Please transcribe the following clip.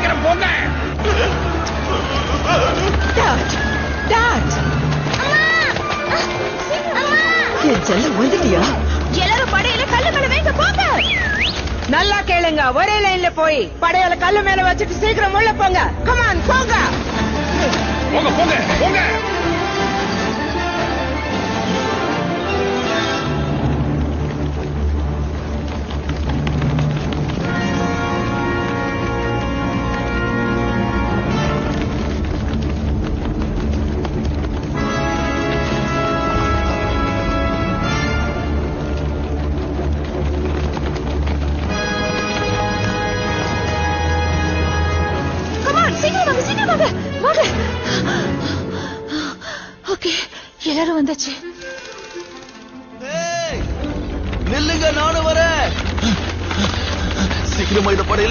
சீக்கிரம் போங்க. என் செல்லம் வந்துட்டியா? எல்லாரும் படையில கல்லு மேல வைக்க போங்க. நல்லா கேளுங்க, ஒரே லைன்ல போய் படையால கல்லு மேல வச்சுட்டு சீக்கிரம் உள்ள போங்க. கமான் போங்க போங்க போங்க போங்க. எல்லாரும் வந்தாச்சு. நில்லுங்க, நானும் வரேன். சீக்கிரமா இந்த படையில